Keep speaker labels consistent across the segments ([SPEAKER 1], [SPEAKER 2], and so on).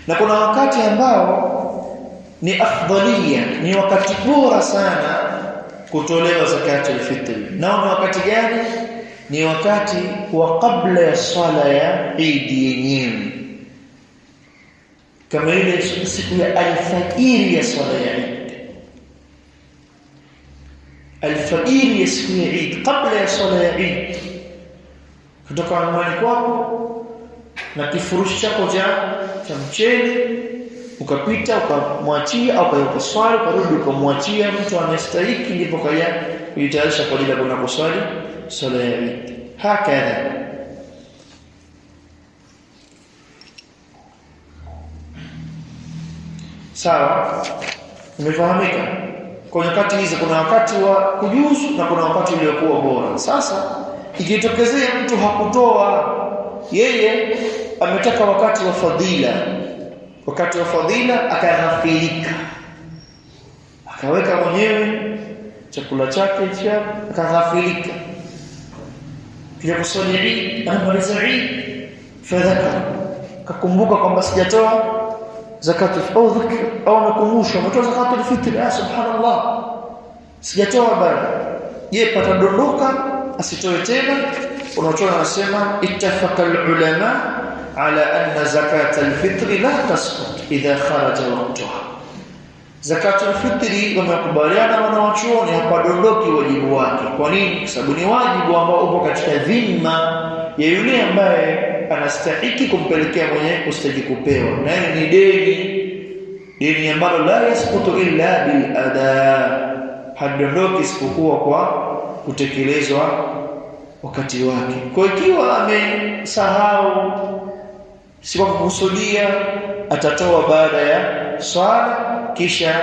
[SPEAKER 1] Na kuna wakati ambao ni afdalia, ni wakati bora sana kutolewa zakatul fitr. Na ni wakati gani? Ni wakati wa kabla ya swala ya Eid yenyewe, kama ile siku ya alfajiri ya swala ya Eid. Alfajiri ya siku ya Eid, kabla ya swala ya Eid, kutoka nyumbani kwako na kifurushi chako cha mchele, ukapita ukamwachia, au ukaswali ukarudi ukamwachia mtu anastahili, ndipo kaya kujitayarisha kwa ajili ya kwenda kuswali swala ya Eid. Hakadha sawa, umefahamika? Kwa wakati hizi kuna wakati wa kujuzu na kuna wakati uliokuwa bora. Sasa ikitokezea mtu hakutoa, yeye ametaka wakati wa fadhila, wakati wa fadhila akaghafilika, akaweka mwenyewe chakula chake cha akaghafilika, kisha kuswali Eid, anamaliza Eid, fadhaka kakumbuka kwamba sijatoa zakatul fitr, au nakumbusha umetoa zakatul fitr, subhanallah sijatoa bado, je patadondoka asitoe tena? Unachoona anasema ittafaqa ulama ala anna zakatul fitr la tasqut idha kharaja waqtaha. Zakatul fitr wamekubaliana wanawachuoni hapadondoki wajibu wake. Kwa nini? Kwa sababu ni wajibu ambao upo katika dhima ya yule ambaye anastahili kumpelekea mwenye kustahili kupewa, na ni deni ambalo la yasqutu illa bil ada, hadondoki isipokuwa kwa kutekelezwa wakati wake. Kwa ikiwa amesahau, si kwa kukusudia, atatoa baada ya swala, kisha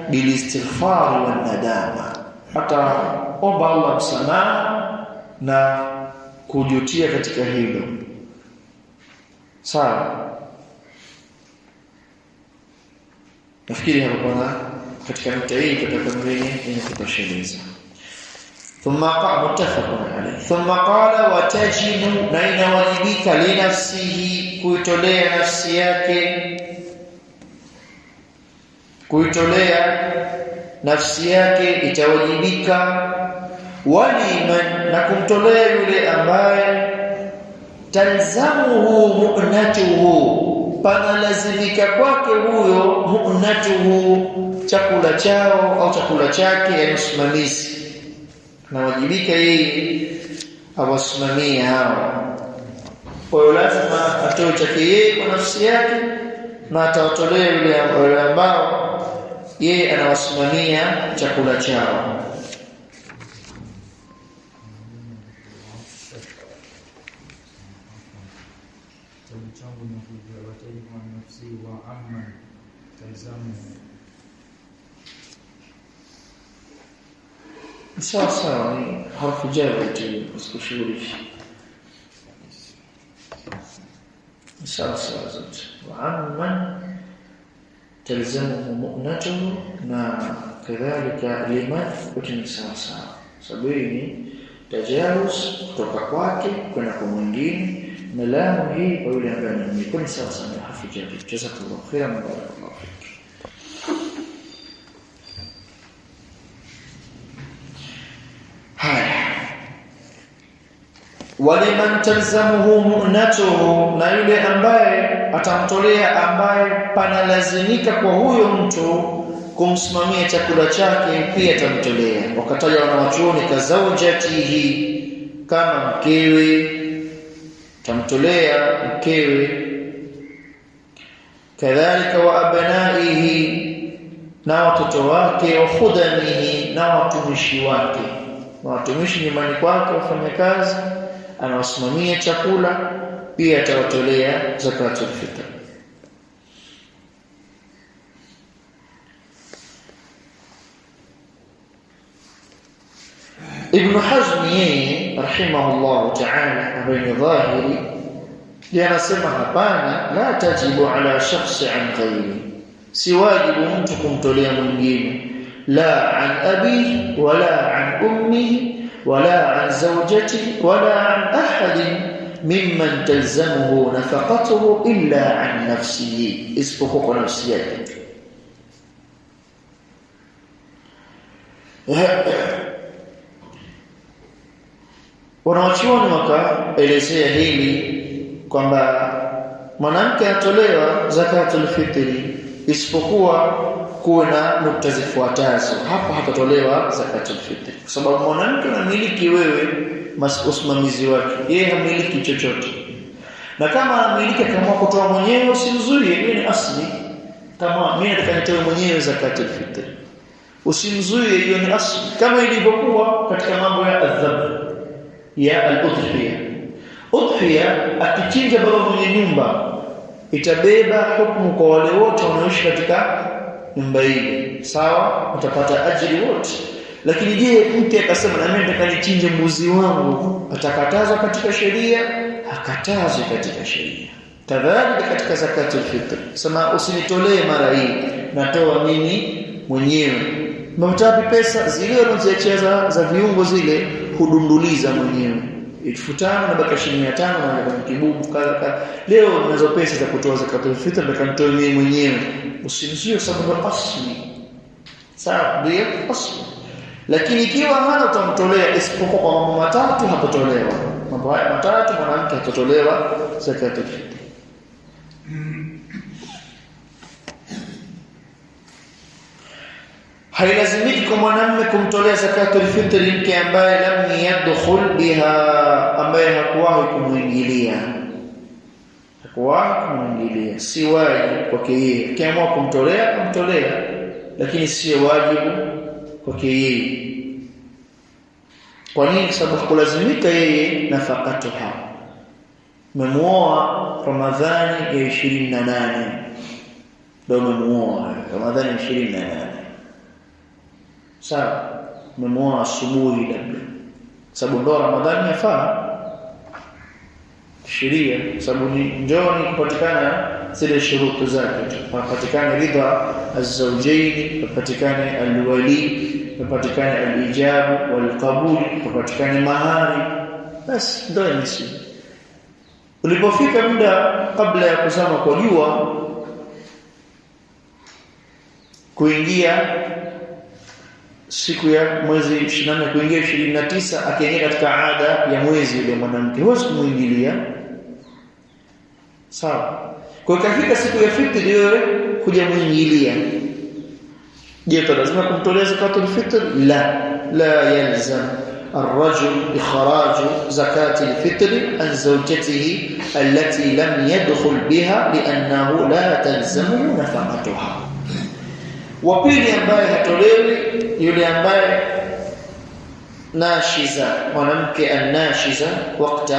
[SPEAKER 1] bil istighfar wa nadama, hata omba Allah msamaha na kujutia katika hilo. Sawa, nafikiri hapo bwana katika nukta hii tutakamilika ili kutosheleza. ثم قال متفق عليه. ثم قال وتجب بين واجبك لنفسه, kuitolea nafsi yake, kuitolea nafsi yake itawajibika, waliman, na kumtolea yule ambaye talzamuhu mu'natuhu, panalazimika kwake huyo mu'natuhu, chakula chao au chakula chake, ya msimamizi na wajibika yeye awasimamie hao. Kwa hiyo lazima atoe chake yeye kwa nafsi yake, na atawatolea yule ambao yeye anawasimamia chakula chao. Sasa ni harfu jari tu, usikushughulishe. Sasa zote وعمن تلزمه مؤنته na kadhalika liman yote sasa. Sabini tajawuz kutoka kwake kwenda kwa mwingine, na lamu hii kwa yule ambaye ni kwa sasa ni harfu jari. Jazakallahu khairan wa barakallahu fik. Waliman talzamuhu mu'natuhu, na yule ambaye atamtolea, ambaye panalazimika kwa huyo mtu kumsimamia chakula chake, pia atamtolea. Wakataja wanawachuoni kazaujatihi, kama mkewe, tamtolea mkewe, kadhalika wa abnaihi, na watoto wake, wa khudamihi, na watumishi wake. Watumishi nyumbani kwake, wafanya kazi, anawasimamia chakula, pia atawatolea zakatul fitr. Ibn Hazm yeye rahimahullah ta'ala, ambaye ni dhahiri, yanasema hapana, la tajibu ala shakhsi an ghairi, si wajibu mtu kumtolea mwingine, la an abi wala an ummi wala an zawjati wala an ahad mimman talzamuhu nafaqatuhu illa an nafsihi, isipokuwa kwa nafsi yake. Wanawachuoni wakaelezea hili kwamba mwanamke atolewa zakatul fitri isipokuwa kuwe na nukta zifuatazo. Hapo hatatolewa zakatul fitri kwa sababu mwanamke anamiliki wewe usimamizi wake, yeye hamiliki chochote. Na kama anamiliki kama kutoa mwenyewe usimzuie, hiyo ni asli. Kama mimi nataka nitoe mwenyewe zakatul fitri, usimzuie, hiyo ni asli. Kama ilivyokuwa katika mambo ya adhab ya al-udhiya. Udhiya akichinja baba mwenye nyumba itabeba hukumu kwa wale wote wanaoishi katika nyumba ile. Sawa, utapata ajili wote. Lakini je, mtu akasema na mimi nataka nichinje mbuzi wangu, atakatazwa katika sheria? Hakatazwi katika sheria. Kadhalika katika zakatul fitr, sema usinitolee mara hii, natoa mimi mwenyewe. Mtapi pesa zile unazoziachia za viungo zile hudunduliza mwenyewe. 1500 na baki 500 na kwa kibubu kadha. Leo unazo pesa za kutoa zakatul fitr, nataka nitoe mimi mwenyewe. Usimzuie sababu asli. Sawa, ndio asli. Lakini ikiwa hana utamtolea isipokuwa kwa mambo matatu hatotolewa. Mambo haya matatu mwanamke hatotolewa zakatul fitr. Hailazimiki kwa mwanamume kumtolea zakatul fitr mke ambaye lam yadkhul biha, ambaye hakuwahi kumuingilia. Hakuwahi kumuingilia, si wajibu kwake yeye. Akiamua kumtolea, lakini si wajibu kwake yeye. Kwa nini? Sababu kulazimika yeye nafaqatuha. Memuoa Ramadhani ya 28. Ndio memuoa Ramadhani 28. Sawa, memuoa asubuhi labda. Sababu ndo Ramadhani yafaa sheria, sababu ni njoni kupatikana zile shurutu zake. Kupatikana ridha az-zawjayn, kupatikana al-wali, kupatikana al-ijab wal-qabul, kupatikana mahari. Basi ndio nisi. Ulipofika muda kabla ya kuzama kwa jua kuingia siku ya mwezi 28 kuingia 29, akiingia katika ada ya mwezi yule mwanamke huwezi kumuingilia. Sawa, kwa kafika siku ya fitri wewe kuja muingilia, je, lazima kumtolea zakatul fitr? La yalzam الرجل إخراج زكاة الفطر عن زوجته التي لم يدخل بها لأنه لا تلزمه نفقتها. Wapili ambaye hatolewi yule ambaye nashiza, mwanamke annashiza wakati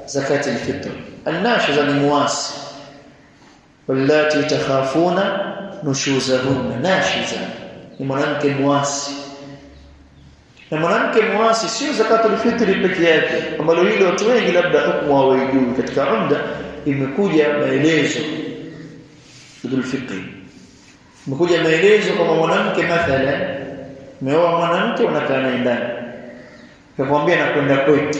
[SPEAKER 1] zakati al-fitr. Annashiza ni muasi, wallati takhafuna nushuzahunna. Nashiza ni mwanamke muasi, na mwanamke muasi sio zakati al-fitr pekee yake, ambalo hilo watu wengi labda hukumu hawajui. Katika umda imekuja maelezo bidul fiqh, mkuja maelezo kama mwanamke mathalan meoa mwanamke unakaa naye ndani, akamwambia nakwenda kwetu,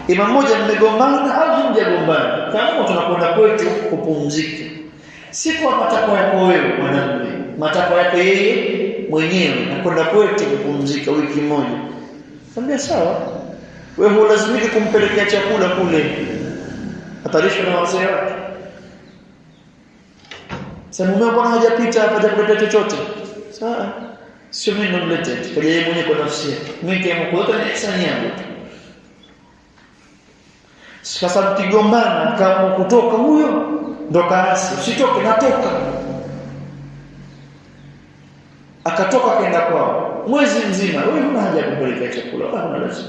[SPEAKER 1] ima mmoja mmegombana au hamjagombana, kama tunakwenda kwetu kupumzika, si kwa matakwa yako wewe mwanamume, matakwa yake yeye mwenyewe, nakwenda kwetu kupumzika wiki moja. Akamwambia sawa, wewe hulazimiki kumpelekea chakula kule, atarishwa na wazee wake. Sasa mume wako hajapita hapa hajakuleta chochote. Sawa, sio mimi ndo mlete, kaja yeye mwenyewe kwa nafsi yake. Mimi kama kuota ni ihsani yangu. Sasa mkigombana kama kutoka huyo ndo kaasi, usitoke, natoka. Akatoka kaenda kwao mwezi mzima, wewe huna haja kupeleka chakula, wala huna lazima.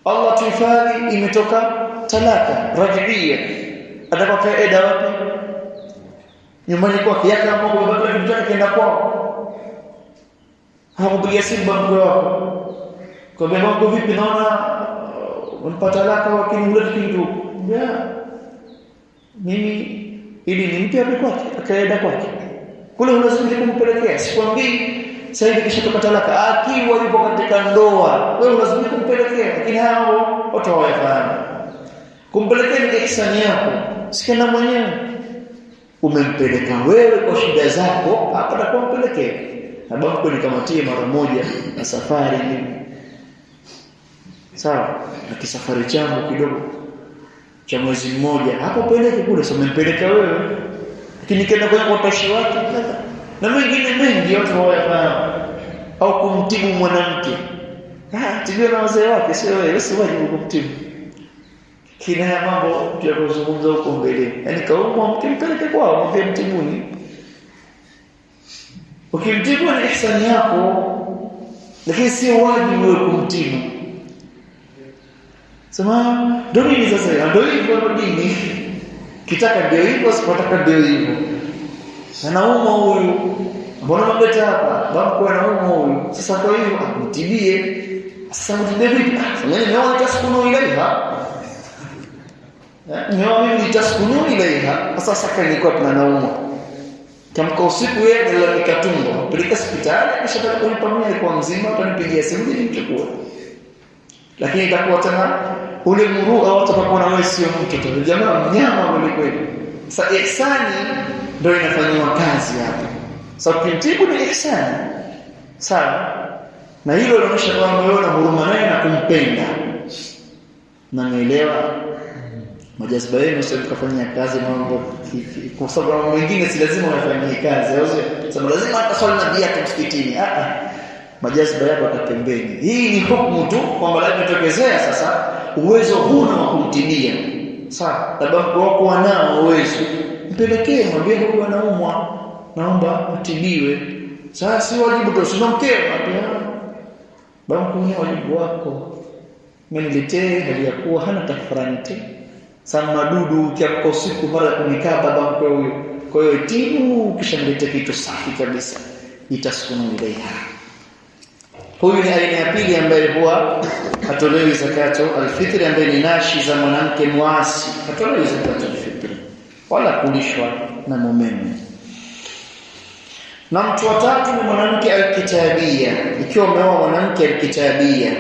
[SPEAKER 1] Allah tuhifadhi, imetoka talaka raj'iyya. Atakapokaa eda wapi? Nyumbani kwake, yake ambapo baba yake mtaka kaenda kwao. Hakupigia simu mke wako. Kwa mambo vipi, naona unapata talaka wakinimleta kitu. Ya mimi ili nimpe hapo kwake, akaenda kwake. Kule unazidi kumpelekea, sikwambii sasa hivi kishatoka talaka akiwa yupo katika ndoa wewe unazidi kumpelekea, lakini hao watu hawayafahamu. Kumpelekea ni ihsani yako, sikana mwenyewe umempeleka wewe kwa shida zako, hapa na kumpelekea na babu nikamatie mara moja na safari hivi sawa, na kisafari changu kidogo cha mwezi mmoja hapo peleke kule, sio umempeleka wewe, lakini kenda kwa utashi wake na mengine mengi watu hawayafahamu. Au kumtibu mwanamke, tibiwa na wazee wake, sio wewe, sio wajibu kumtibu. Kina mambo ya kuzungumza huko mbele, yani kaumwa mkimpeleke kwao mwambie mtibuni. Ukimtibu ni ihsani yako, lakini sio wajibu wewe kumtibu. Sema ndio nini sasa? Ndio hivyo dini. Kitaka ndio hivyo, sipotaka ndio hivyo. Anauma huyu. Mbona mbeta hapa? Babu anauma huyu. Sasa kwa hiyo amtibie. Sasa mtibie vipi? Sasa nimeona taskunu ilaiha. Nimeona nitaskunu ilaiha. Sasa kanikuwa tunanauma. Kama usiku yeye ndio nikatumba. Peleka hospitali kisha tutakapompa kwa mzima utanipigia simu ili nichukue. Lakini itakuwa tena ule murua watu watakuwa na wewe sio mtoto. Jamaa mnyama wale kweli. Sasa ihsani ndio inafanywa kazi hapa. Sasa ukimtibu ni ihsani. Sawa? Na hilo linaonyesha kwamba wewe una huruma naye na kumpenda. Na nielewa majazba yenu sio kufanyia kazi mambo kwa sababu mambo mengine si lazima uyafanyie kazi. Sasa lazima ataswali na viatu msikitini. Majazba yako atapembeni. Hii ni hukumu tu kwamba lazima itokezea sasa uwezo huna wa kumtibia. Sawa? Labda mko wako wanao uwezo. Mpelekee mwambie huyu anaumwa, naomba atibiwe. Sasa si wajibu tu usimkee mwambie. Babu ni wajibu wako. Mniletee hali ya kuwa hana tafarani tena. Sana madudu kiamko siku mara kunikaa baba mkwe huyo. Kwa hiyo tibu kisha mlete kitu safi kabisa. Itaskunu ilaiha. Huyu ni aina ya pili ambaye huwa hatolewi zakato alfitri, ambaye ni nashi za mwanamke muasi, hatolewi zakato alfitri wala kulishwa na mumewe. Na mtu wa tatu ni mwanamke alkitabia. Ikiwa umeoa mwanamke alkitabia,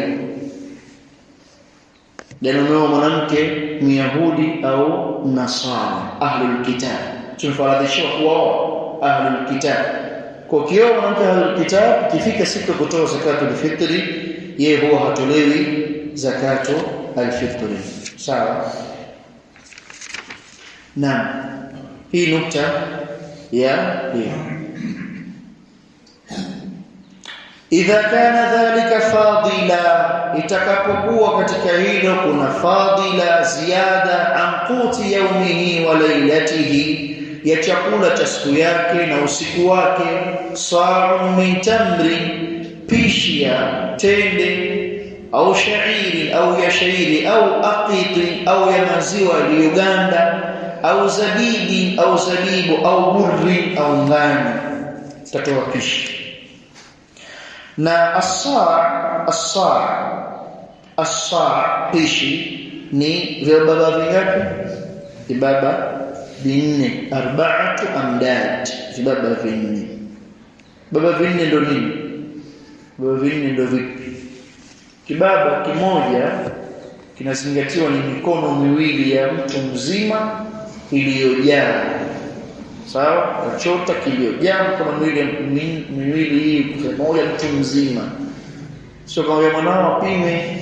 [SPEAKER 1] yani umeoa mwanamke Myahudi au Nasara, ahlul kitab, tumefaradhishwa kuoa ahlul kitab. Kwa hiyo mwanamke ahlul kitab kifika siku kutoa zakatu alfitri, yeye huwa hatolewi zakatu alfitri. Sawa? Na hii nukta ya hiyo. Idha kana dhalika fadila, itakapokuwa katika hilo kuna fadila ziada anquti yawmihi wa lailatihi, ya chakula cha siku yake na usiku wake, sa'un min tamri, pishi ya tende au shairi au ya shairi au aqiti au ya maziwa yaliyoganda au zabibi au zabibu au burri au ngano, tatoa pishi. Na as-sa' pishi ni vibaba vingapi? Vibaba vinne, arba'atu amdad, vibaba vinne. Baba vinne ndo nini? Baba vinne ndo vipi? Kibaba kimoja kinazingatiwa ni mikono miwili ya mtu mzima iliyojaa. Sawa? Kachota kiliyojaa mikono miwili hii kwa moja mtu mzima. Sio kama mwanao apime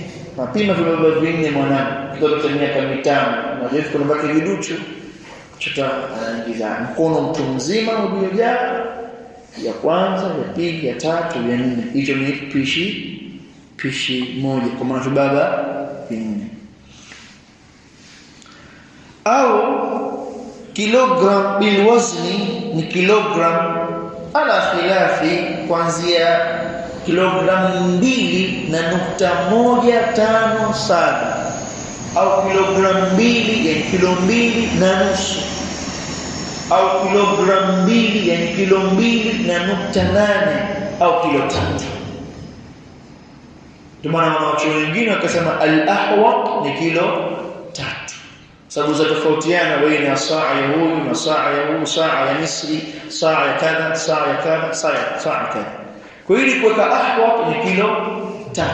[SPEAKER 1] vibaba vinne mwanao kidogo cha miaka 5 na jefu kuna baki viduchu chota anaingiza mkono mtu mzima uliojaa, ya kwanza, ya pili, ya tatu, ya nne. Hicho ni pishi moja kwa maana vibaba vinne. Au kilogram bil wazni ni kilogram ala khilafi kuanzia kilogram 2.157 au kilogram 2 yani kilo 2.5 au kilogram 2 yani kilo 2.8 au kilo 3. Ndio maana wanachuo wengine wakasema al-ahwa ni kilo 3. Sababu za tofautiana baina saa ya huyu na saa ya huyu, saa ya Misri, saa ya kadha, saa ya kadha, saa ya kadha. Kwa hiyo kuweka ahwat ni kilo 3.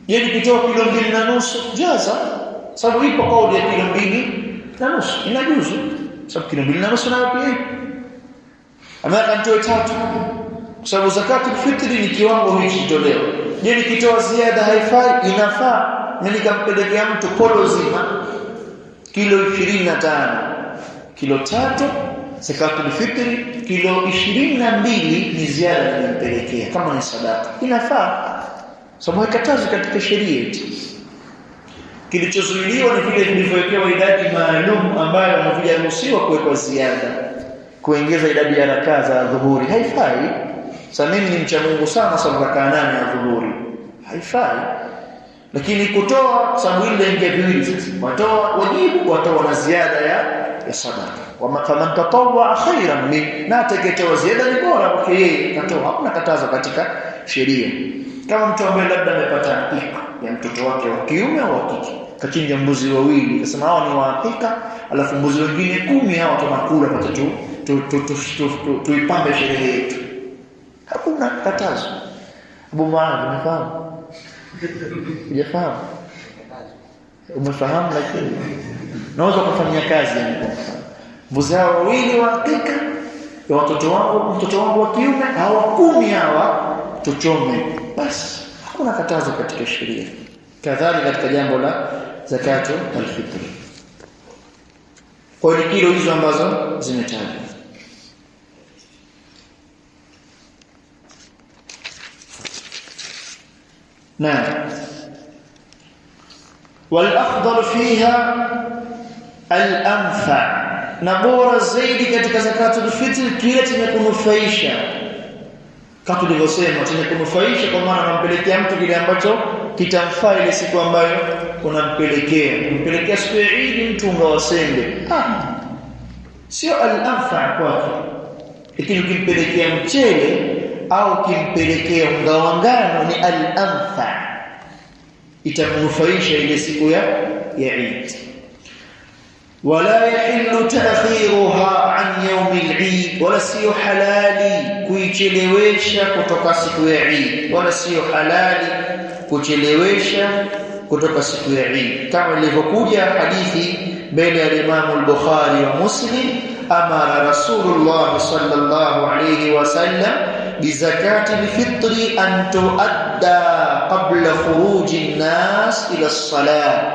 [SPEAKER 1] Je, nikitoa kilo 2.5 jaza? Sababu ipo kauli ya kilo 2.5 inajuzu. Sababu kilo 2.5 nayo pia ipo. Ama kanitoe 3. Kwa sababu zakatul fitri ni kiwango hichi kitolewa. Je, nikitoa ziada haifai? Inafaa. Na nikampelekea mtu kolo zima kilo 25. Kilo 3 zakatul fitri, kilo 22 ni ziada nilimpelekea kama ni sadaka. Inafaa. Sababu haikatazi katika sheria yetu. Kilichozuiliwa ni vile vilivyowekewa idadi maalum ambayo havijaruhusiwa kuwekwa ziada. Kuongeza idadi ya rakaa za dhuhuri haifai. Sasa mimi ni mcha Mungu sana, sababu rakaa 8 ya dhuhuri haifai. Lakini kutoa sababu ile ingeviwili sasa. Watoa wajibu, watoa na ziada ya sadaka. Faman tatawwa khairan min, na atakayetoa ziada ni bora kwa yeye katoa. Hakuna katazo katika sheria. Kama mtu ambaye labda amepata hakika ya mtoto wake wa kiume au wa kike, kachinja mbuzi wawili, akasema hao ni wa hakika, alafu mbuzi wengine 10 hao tunakula kwa tuipambe sherehe yetu. Hakuna katazo. Abu Muadh, umefahamu? Hujafahamu? Umefahamu, lakini naweza kufanyia kazi yani. Mbuzi hao wawili wa hakika ya mtoto wangu wa kiume, hawa 10 hawa tuchome. Basi hakuna katazo katika sheria. Kadhalika katika jambo la zakatu al-fitr. Kwa hiyo kilo hizo ambazo zimetajwa. Na wal-afdal fiha al-anfa, na bora zaidi katika zakatu al-fitr kile chenye kunufaisha. Kama tulivyosema, chenye kunufaisha kwa maana unampelekea mtu kile ambacho kitamfaa ile siku ambayo unampelekea siku ya Eid mtu ungawasembe. Sio al-anfa kwake. Lakini ukimpelekea mchele au kimpelekea unga wa ngano ni al-anfa. Itamnufaisha ile siku ya Eid. ولا يحل تأخيرها عن يوم العيد، ولا سيو حلالي kuichelewesha kutoka siku ya Eid, wala sio halali kuchelewesha kutoka siku ya Eid, kama ilivyokuja hadithi mbele ya Imam al-Bukhari wa Muslim, amara Rasulullah sallallahu alayhi wasallam bi zakati al-fitri an tuadda qabla khuruji an-nas ila as-salat.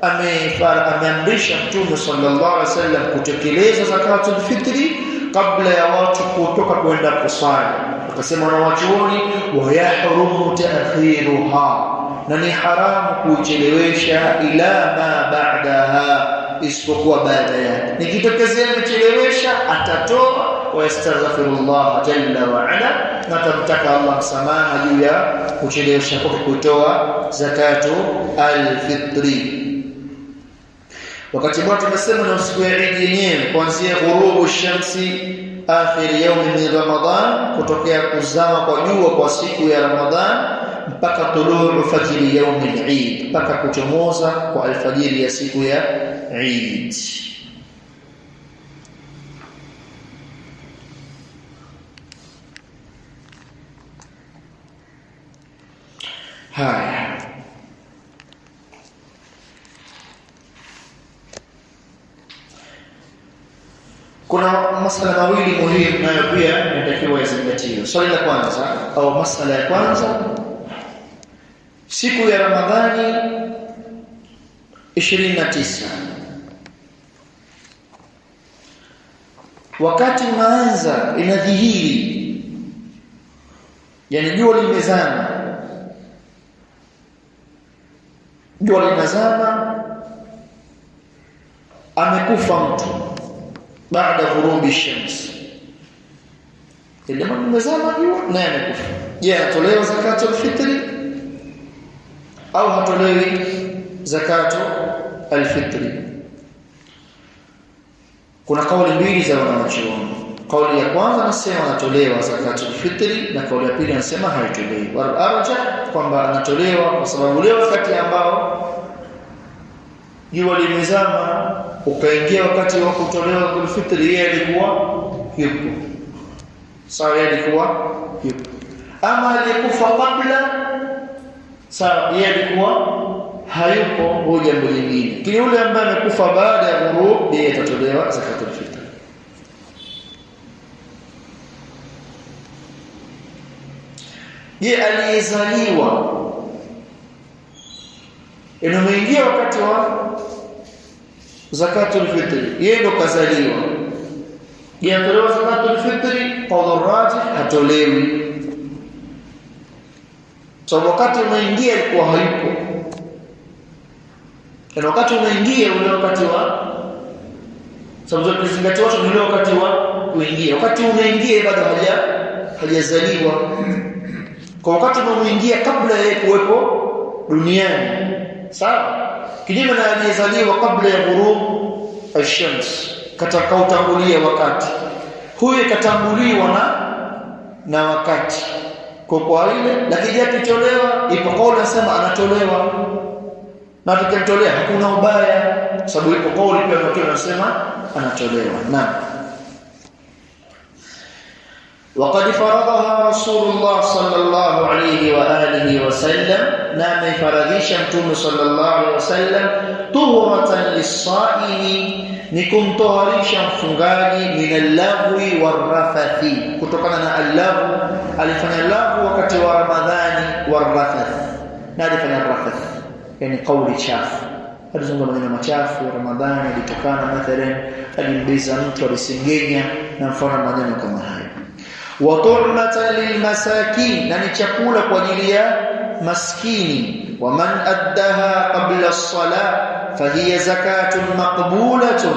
[SPEAKER 1] Ameamrisha Mtume sallallahu alaihi wasallam kutekeleza zakatul fitri kabla ya watu kutoka kwenda kusali. Akasema na wachuoni, wa yahrumu ta'khiruha, na ni haramu kuchelewesha ila ma ba'daha, isipokuwa baada yake. Nikitokezea mchelewesha atatoa wa yastaghfirullah jalla wa ala, na tamtaka Allah msamaha juu ya kuchelewesha kwa kutoa zakatu al-fitri. Wakati bwana tumesema na siku ya Eid yenyewe kuanzia ghurubu shamsi akhir yawm min Ramadhan, kutokea kuzama kwa jua kwa siku ya Ramadhan mpaka tuluu fajri yawm al-Eid, mpaka kuchomoza kwa alfajiri ya siku ya Eid. Haya, kuna masala mawili muhimu nayo pia inatakiwa yazingatiwe. Swali la kwanza au masala ya kwanza, siku ya Ramadhani 29, wakati unaanza inadhihiri, yani jua limezama, amekufa mtu baada ghurubi shams, ile limezama jua na amekufa. Je, atolewa zakatu al-fitri au hatolewi zakatu al-fitri? Kuna kauli mbili za wanachuoni. Kauli ya kwanza nasema anatolewa zakatu al-fitri, na kauli ya pili anasema haitolewi. Warajah kwamba anatolewa kwa sababu leo wakati ambao jua limezama ukaingia wakati wa kutolewa al-fitri, yeye alikuwa yupo. Sawa, alikuwa yupo. Ama aliyekufa kabla, sawa, yeye alikuwa hayupo, huyo jambo lingine. Kile yule ambaye amekufa baada ya ghurub, yeye atatolewa zakatul fitr. Je, aliyezaliwa inameingia wakati wa zakatul fitr, yeye ndo kazaliwa, je atolewa zakatul fitr? Qawl rajih, hatolewi. So wakati unaingia alikuwa hayupo, na wakati unaingia ule wakati wa sababu tukizingatia watu ni ule wakati wa kuingia. Wakati unaingia bado hajazaliwa. Kwa wakati unaingia kabla ya kuwepo duniani, sawa? Kinyume na aliyezaliwa kabla ya ghurub ash-shams, katakaotangulia wakati, huyo katanguliwa na wakati kwa ile. Lakini akitolewa, ipo kauli nasema anatolewa, na tukimtolea hakuna ubaya, sababu ipo kauli pia watu wanasema anatolewa. Naam. وقد فرضها رسول الله صلى الله عليه وآله وسلم، نام فرضيش متوم صلى الله عليه وسلم طهرة للصائم، نكون طهريش مفنغاني من اللغو والرفث، kutokana na al-laghu, alifanya laghu wakati wa Ramadhani, warrafath, na alifanya rafath yani kauli chafu, alizungumza maneno machafu. Ramadhani alitokana mathalan alimbeza mtu, alisengenya na mfano maneno kama hayo. Wa tu'matan lilmasakin, na ni chakula kwa ajili ya maskini. Wa man addaha qabla as-salah fahiya zakatun maqbulatun,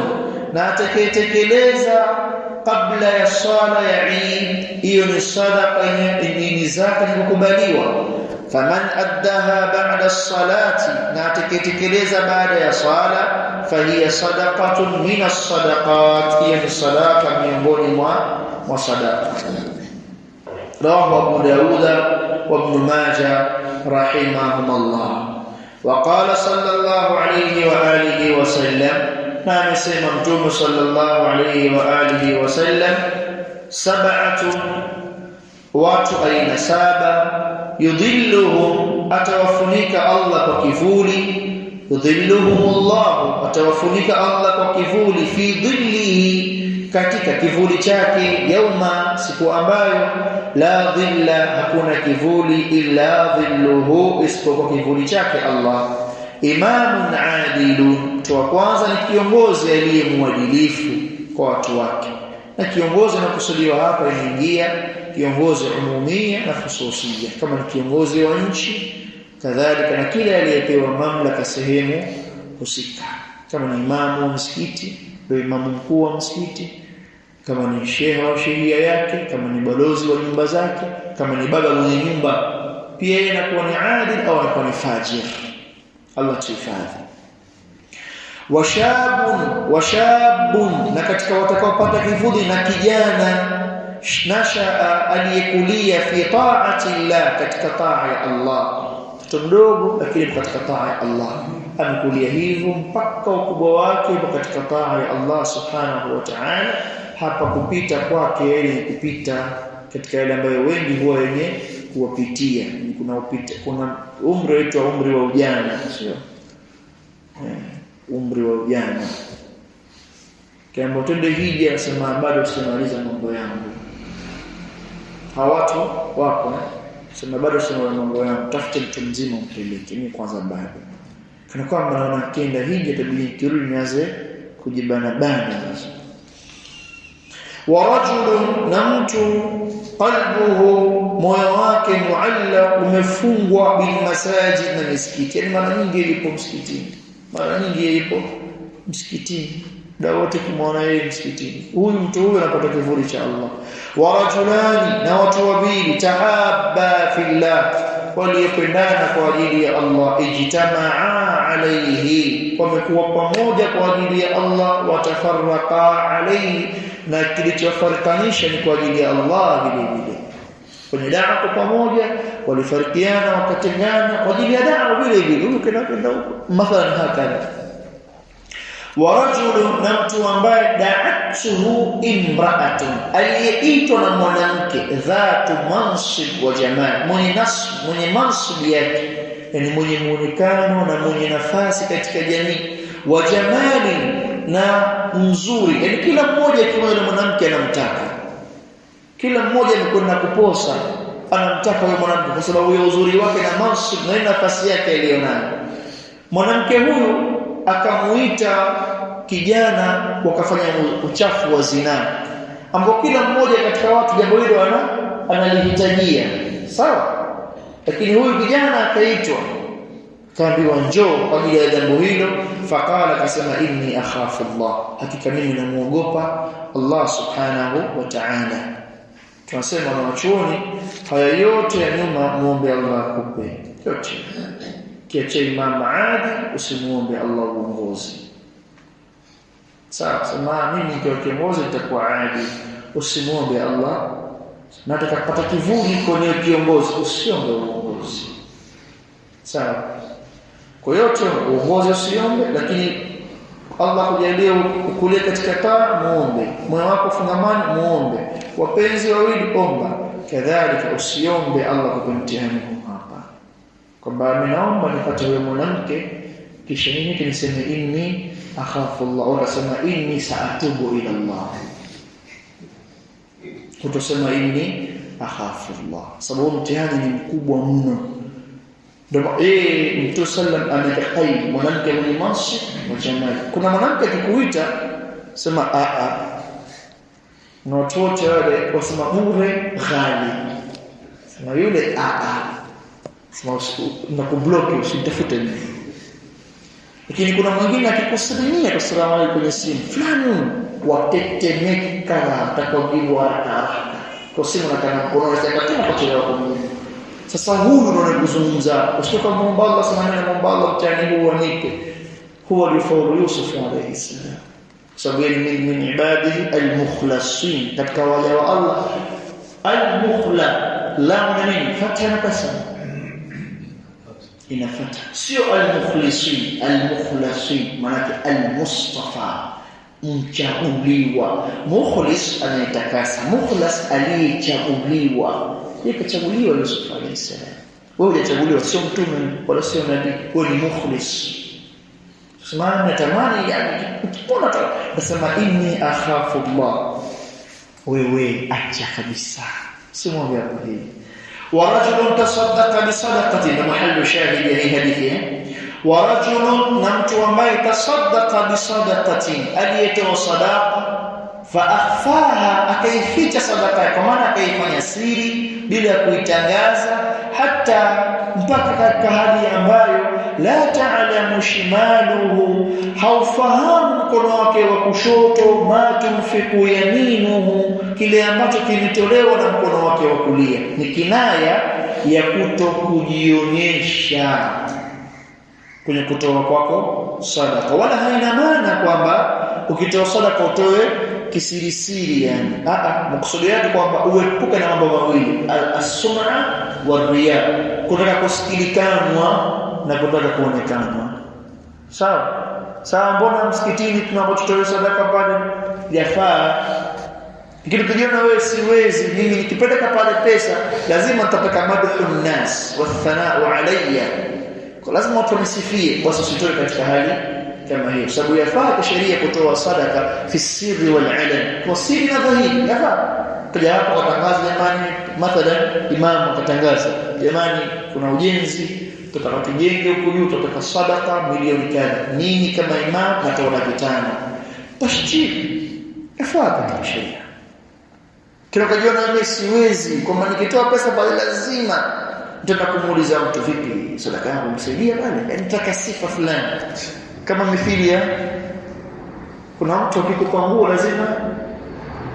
[SPEAKER 1] na atakayetekeleza kabla ya sala ya Eid, hiyo ni sadaqa, ni zaka kukubaliwa. Faman addaha ba'da as-salati, na atakayetekeleza baada ya sala, fahiya sadaqatun min as-sadaqat, hiyo ni sadaqa miongoni mwa sadaqa. Rawahu Abu Dawud wa Ibn Majah rahimahumullah. Wa qala sallallahu alayhi wa alihi wa sallam, na amesema Mtume sallallahu alayhi wa alihi wa sallam, sab'atu, watu aina saba, yudhilluhum, atawafunika Allah kwa kivuli, yudhilluhumullah, atawafunika Allah kwa kivuli, fi dhillihi, katika kivuli chake, yauma, siku ambayo la dhilla, hakuna kivuli illa dhilluhu, isipokuwa kivuli chake Allah. Imamun adilun, mtu wa kwanza ni kiongozi aliye mwadilifu kwa watu wake. Na kiongozi anakusudiwa hapa inaingia kiongozi umumia na khususia, kama ni kiongozi wa nchi, kadhalika na kile aliyepewa mamlaka sehemu husika. Kama ni imamu wa msikiti, ndio imamu mkuu wa msikiti. Kama ni shehe au shehia yake, kama ni balozi wa nyumba zake, kama ni baba mwenye nyumba, pia yeye anakuwa ni adil au anakuwa ni fajir. Allah tuhifadhi. Washabun, na katika watakaopata kivuli na kijana, nashaa, aliyekulia fi ta'ati Allah, katika taa ya Allah. Mtoto mdogo lakini katika taa ya Allah, amekulia hivyo mpaka ukubwa wake katika taa ya Allah subhanahu wa ta'ala. Hapa kupita kwake yeye kupita katika yale ambayo wengi huwa wenye kuwapitia. Kuna umri wetu, umri wa ujana, sio umri wa ujana. Kama twende hija, anasema bado simaliza mambo yangu. Hawatu wako sema bado simaliza mambo yangu, tafute mtu mzima umpeleke, mimi kwanza bado. Kana kwamba naona kienda hija tabidi kirudi nianze kujibana bana sasa. Wa rajulun, na mtu qalbuhu, moyo wake muallaq, umefungwa bil masajid, na misikiti. Yani mara nyingi yupo msikitini, mara nyingi yupo msikitini, dawote kumwona yeye msikitini. Huyu mtu huyu anapata kivuli cha Allah. Wa rajulani, na watu wawili, tahabba fillah, waliyopendana kwa ajili ya Allah, ijtamaa alayhi, wamekuwa pamoja kwa ajili ya Allah, watafarraqa alayhi, na kilichofarikanisha ni kwa ajili ya Allah vile vile. Kwenye da'wa kwa pamoja, walifarikiana wakatengana kwa ajili ya da'wa vile vile. Huyu kinakwenda huko mathalan hakana. wa rajulun, na mtu ambaye da'atuhu imra'atun, aliyeitwa na mwanamke, dhatu mansib wa jamal, mwenye mansib yake, yani mwenye muonekano na mwenye nafasi katika jamii, wa jamali, na mzuri, yani kila mmoja akiwa na mwanamke anamtaka, kila mmoja anakwenda kuposa anamtaka huyo mwanamke kwa sababu ya uzuri wake na mansib na nafasi yake aliyonayo. Mwanamke huyu akamuita kijana, wakafanya uchafu wa zinaa, ambapo kila mmoja katika watu jambo hilo analihitajia, sawa. Lakini huyu kijana akaitwa, kaambiwa njoo kwa ajili ya jambo hilo. Faqala, akasema inni akhafu Allah, hakika mimi namuogopa Allah subhanahu wa ta'ala. Tunasema na wachuoni, haya yote ya nyuma muombe Allah akupe yote. Kiache imam Adi, usimuombe Allah uongozi. Sawa, sema mimi ndio kiongozi nitakuwa Adi, usimuombe Allah. Nataka kupata kivuli kwenye kiongozi, usiombe uongozi. Sawa. Kwa yote uongozi usiombe, lakini Allah kujalia ukule katika taa, muombe. Moyo wako fungamani, muombe. Wapenzi wawili, omba. Kadhalika usiombe Allah kwa mtihani hapa, kwamba mimi naomba nipate wewe mwanamke, kisha mimi niseme inni akhafu Allah, au nasema inni saatubu ila Allah. Utasema inni akhafu Allah, sababu mtihani ni mkubwa mno. Ndio Mtume sallam amekaidi mwanamke mwenye mansib wa jamal. Kuna mwanamke akikuita sema na watu wote wale wasema bure ghali, sema yule sema nakublock, usitafute mimi. Lakini kuna mwingine akikusalimia salamu alaykum kwenye simu fulani, watetemeka atakaojiwa haraka kwa simu, na kana kuona tena kwa chelewa kwa Mungu. Sasa huyu ndio anazungumza, usitoka muomba Allah, sema na muomba Allah mtani huu wanipe. Huwa alifaulu Yusuf alayhi salam, sababu ni min ibadihi al-mukhlasin, katika wale wa Allah al-mukhla, la nini fatha na kasra, ina fatha, sio al-mukhlisin. Al-mukhlasin maana al-mustafa, mchaguliwa. Mukhlis anayetakasa, mukhlas aliyechaguliwa. Yakachaguliwa Yusuf alayhi salam. Wewe hujachaguliwa, sio mtume wala sio nabii, wewe ni mukhlis. Sema natamani yani ukipona tu nasema inni akhafu Allah, wewe acha kabisa, simwambie hapo hii. Wa rajulun tasaddaqa bi sadaqatin, mahallu shahid ya hadithi. Wa rajulun, na mtu ambaye tasaddaqa bi sadaqatin, aliyetoa sadaqa, fa akhfaha, akaificha sadaqa, kwa maana akaifanya siri bila kuitangaza, hata mpaka katika hali ambayo la ta'lamu shimaluhu, haufahamu mkono wake wa kushoto, ma tunfiku yaminuhu, kile ambacho kimetolewa na mkono wake wa kulia. Ni kinaya ya kutokujionyesha kwenye kutoa kwako sadaka, wala haina maana kwamba ukitoa sadaka utoe kisirisiri, yani maksudi yake kwamba uepuke na mambo mawili, as-sum'a wa riya, kutaka kusikilikanwa na kutaka kuonekana. Sawa, mbona msikitini tunapotoa sadaka pale yafaa, lakini tukiona wewe siwezi, mimi nikipeleka pale pesa lazima nitapeka madhun nas wa thana'u alayya, kwa lazima watu wanisifie, basi usitoe katika hali kama hiyo. Sababu yafaa kwa sheria kutoa sadaka fi sirri wal alan, kwa siri na dhahiri yafaa. Kaja hapo katangaza, jamani, mathalan imam akatangaza, jamani kuna ujenzi tutaka tujenge huko juu, tutaka sadaka milioni kadha, nini kama imam natoa 500, tashjiri yafaa kwa sheria. Kila kajiona mimi siwezi, kwa maana nikitoa pesa pale lazima nitaenda kumuuliza mtu, vipi sadaka yangu msaidia pale, nataka sifa fulani. Kama mithili kuna mtu akikupa nguo lazima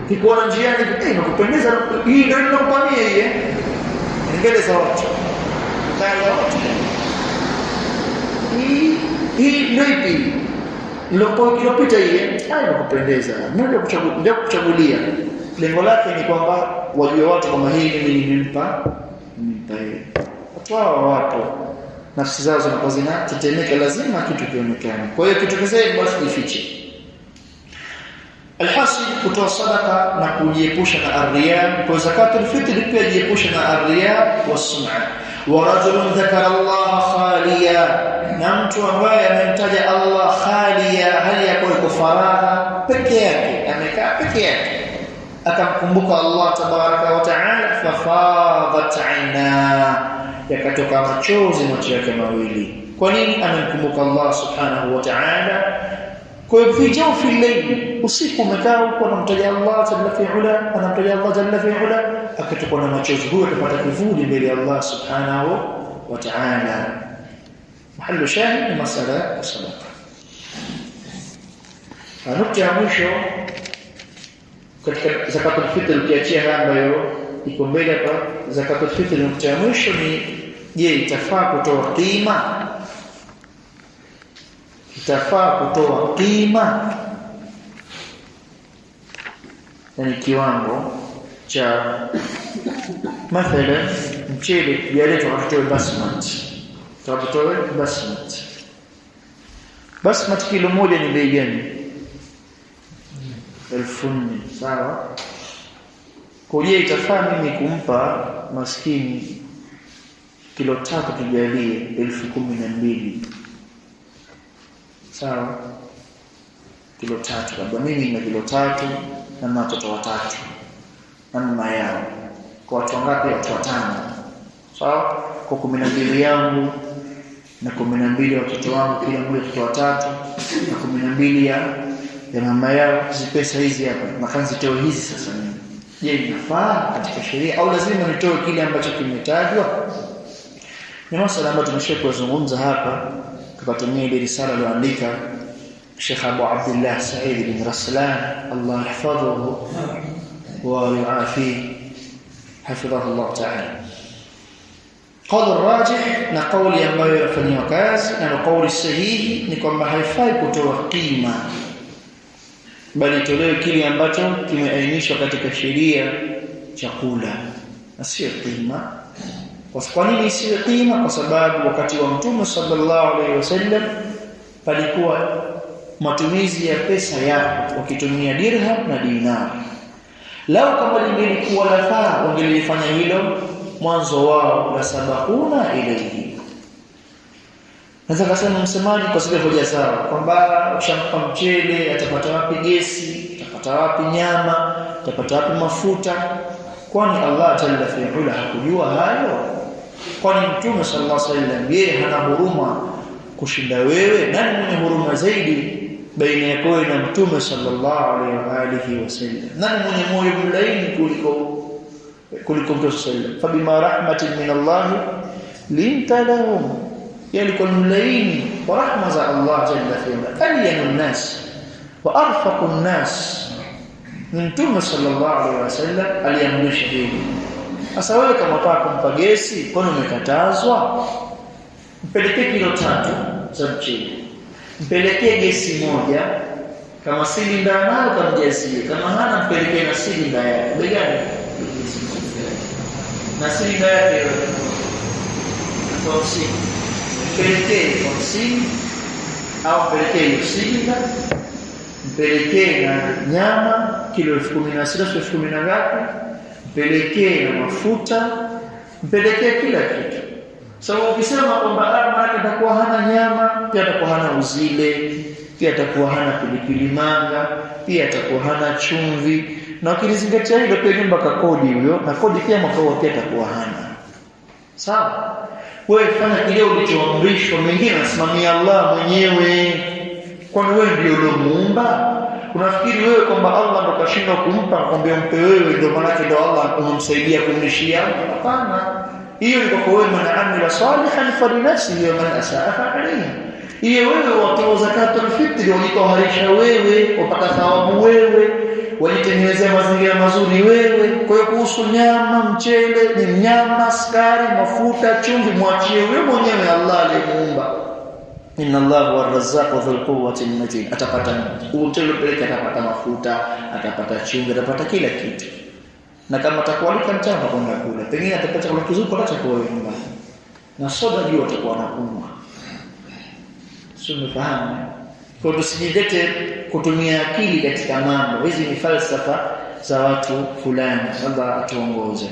[SPEAKER 1] kikuona njiani, nakupendeza, hii ndio ninakupania hii mbele za watu, mbele watu, hii ndio ipi iliyopita hii, nakupendeza, ndio kuchagulia. Lengo lake ni kwamba wajue watu kama hii mimi nimempa watu hao wapo nafsi zao zinakuwa zinatetemeka, lazima kitu kionekane. Kwa hiyo kitokezee basi jifiche. Alhasil, kutoa sadaka na kujiepusha na arriya. Kwa zakatul fitr pia jiepusha na arriya was-sum'a. Wa rajulun dhakara Allah khaliya, na mtu ambaye amemtaja Allah khaliya, hali yako iko faragha peke yake, amekaa peke yake, akamkumbuka Allah tabaraka wa taala, fafadat aina, yakatoka machozi macho yake mawili. Kwa nini? Amemkumbuka Allah subhanahu wa ta'ala. Kwa hivyo fi jawfi al-layl, usiku umekaa huko anamtaja Allah jalla fi ula, anamtaja Allah jalla fi ula, akatoka na machozi, huyo atapata kivuli mbele ya Allah subhanahu wa ta'ala. Mahallu shahid ni masala ya sadaqa. Nukta ya mwisho katika zakatul fitr, ukiachia haya ambayo iko mbele hapa, zakatul fitr nukta ya mwisho ni je, itafaa kutoa qima? Itafaa kutoa qima, yani kiwango cha mathalan mchele yaletwa kutoa basmati, tutoe basmati. Basmati kilo moja ni bei gani? 1000, sawa? Kwa hiyo itafaa mimi kumpa maskini kilo 3 tujalie 1012, sawa? Kilo 3, labda mimi nina kilo 3 na watoto 3 na mama yao, kwa watu wangapi? Watu 5, sawa? Kwa 12 yangu na 12 watoto wangu, kila mmoja watoto 3 na 12 ya mama yao. Hizi pesa hizi hapa nakanzi toa hizi sasa mimi, je, inafaa katika sheria au lazima nitoe kile ambacho kimetajwa? Ni masuala ambayo tumeshakuzungumza hapa, tukatumia ile risala aliyoandika Sheikh Abu Abdullah Said bin Raslan, Allah yahfadhuhu wa yuafi, hafidhahu Allah ta'ala. Qawl rajih, na kauli ambayo inafanywa kazi na kauli sahihi ni kwamba haifai kutoa qima, bali tolewe kile ambacho kimeainishwa katika sheria chakula, na sio qima. Kwa nini isiwe qima? Kwa sababu wakati wa Mtume sallallahu alaihi wasallam palikuwa matumizi ya pesa yao wakitumia dirham na dinar. Lao kama lingelikuwa lafaa wangelifanya hilo mwanzo wao, la sabakuna ilayhi. Naweza kusema msemaji kwa sababu hoja sawa kwamba ushampa mchele atapata wapi gesi, atapata wapi nyama, atapata wapi mafuta? Kwani Allah jalla fi ula hakujua hayo? Kwani Mtume sallallahu alaihi wasallam yeye hana huruma kushinda wewe? Nani mwenye huruma zaidi baina yako na Mtume sallallahu alaihi wasallam? Nani mwenye moyo mlaini kuliko Mtume sallallahu? Fabima rahmatin min Allah linta lahum, yalikuwa mlaini wa rahma za Allah jalla fi ula, alyanun nas wa arfaqun nas. Mtume sallallahu alaihi wasallam aliamrisha hili. Sasa wewe kama unataka kumpa gesi, kwani umekatazwa? Mpelekee kilo 3 za mchele, mpelekee gesi moja, kama silinda nayo kamjazie, kama hana mpelekee na silinda yake. Begani na silinda yake kwa usiku, mpelekee kwa usiku au mpelekee silinda, mpelekee na nyama kilo 16 10 ngapi, mpelekee na mafuta, mpelekee kila kitu. Sababu ukisema kwamba maana atakuwa hana nyama, pia atakuwa hana uzile, pia atakuwa hana pilipili manga, pia atakuwa hana chumvi, na ukilizingatia hilo pia nyumba kakodi huyo, na kodi pia makao pia atakuwa hana. Sawa? Wewe fanya kile ulichoamrishwa, mengine anasimamia Allah mwenyewe. Kwani wewe ndio ulomuumba? Unafikiri wewe kwamba Allah ndo kashindwa kumpa, kwamba mpe wewe ndio maana ndio Allah unamsaidia kumlishia? Hapana. Hiyo ni kwa wewe, man amila salihan falinafsihi wa man asaa alayhi. Hiyo wewe watoa zakatul fitr, unitoharisha wewe, upata thawabu wewe, walitengenezea mazingira mazuri wewe. Kwa hiyo kuhusu nyama, mchele, ni nyama, sukari, mafuta, chumvi, mwachie wewe mwenyewe Allah aliyemuumba. Inna Allahu ar-razzaqu dhul quwwati al-matin. Atapata mchele pekee, atapata mafuta, atapata chumvi, atapata kila kitu. Na kama atakualika mchana kwenda kula, pengine atapata chakula kizuri kwa chakula nyumbani. na soda juu atakuwa anakunywa. Sio, mfahamu? Kwa hiyo tusijilete kutumia akili katika mambo. Hizi ni falsafa za watu fulani. Allah atuongoze.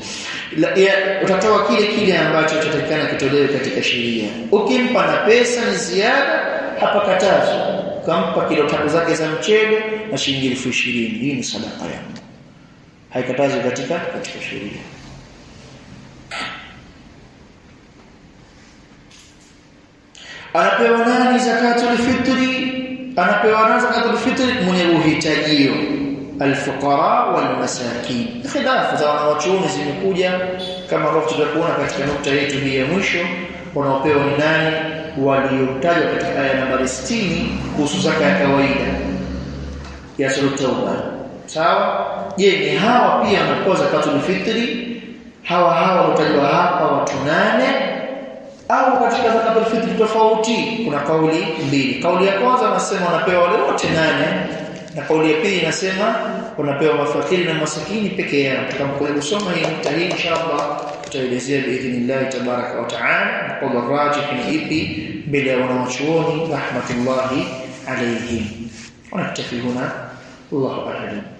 [SPEAKER 1] Utatoa kile ambacho kitatakikana kitolewe katika sheria. Ukimpa na pesa ni ziada, hapa katazo. Kampa kilo 3 zake za mchele na shilingi 20,000. Hii ni sadaka yako. Haikatazwi katika sheria. Anapewa nani zakatul fitri? Anapewa nani zakatul fitri? Mwenye uhitajio, alfuqara wal masakin. Khilafu za wanawachuoni zimekuja kama ambavyo tutakuona katika nukta yetu hii ya mwisho. Wanaopewa ni nani? Waliotajwa katika aya nambari 60 kuhusu zaka ya kawaida ya sura Tauba. Sawa? Je, ni hawa pia wanapewa zakatul fitri? Hawa wanaotajwa hapa watu 8 au katika zakatul fitri tofauti? Kuna kauli mbili. Kauli ya kwanza nasema wanapewa wale wote 8, na kauli ya pili inasema wanapewa mafakiri na masakini peke yao. Tutakapokuja kusoma hii nukta hii inshallah tutaelezea biidhnillah tabaraka wa taala na kwa rajih ni ipi mbele ya wanawachuoni rahmatullahi alayhim. Wanaktafi huna, wallahu a'lam.